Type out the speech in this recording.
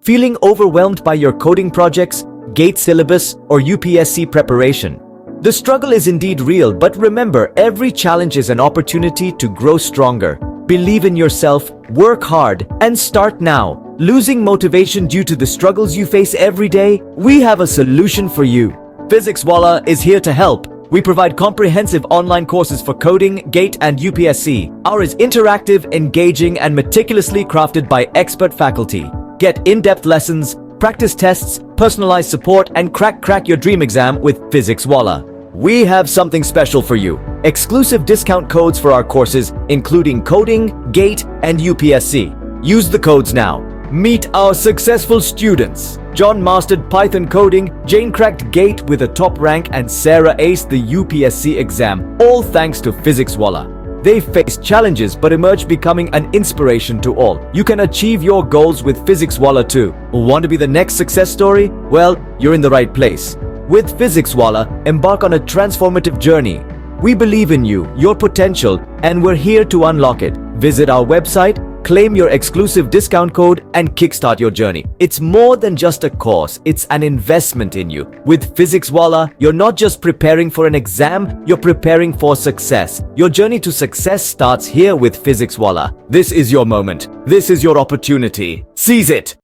Feeling overwhelmed by your coding projects, GATE syllabus, or UPSC preparation? The struggle is indeed real, but remember, every challenge is an opportunity to grow stronger. Believe in yourself, work hard, and start now. Losing motivation due to the struggles you face every day? We have a solution for you. physicswallah is here to help. We provide comprehensive online courses for coding, GATE, and UPSC. Ours is interactive, engaging, and meticulously crafted by expert faculty. Get in-depth lessons, practice tests, personalized support, and crack your dream exam with physicswallah. We have something special for you. Exclusive discount codes for our courses, including coding, GATE, and UPSC. Use the codes now. Meet our successful students. John mastered Python coding, Jane cracked GATE with a top rank, and Sarah aced the UPSC exam, all thanks to physicswallah. They faced challenges but emerged becoming an inspiration to all. You can achieve your goals with physicswallah too. Want to be the next success story? Well, you're in the right place. With physicswallah, embark on a transformative journey. We believe in you, your potential, and we're here to unlock it. Visit our website, claim your exclusive discount code, and kickstart your journey. It's more than just a course, it's an investment in you. With physicswallah, you're not just preparing for an exam, you're preparing for success. Your journey to success starts here with physicswallah. This is your moment. This is your opportunity. Seize it!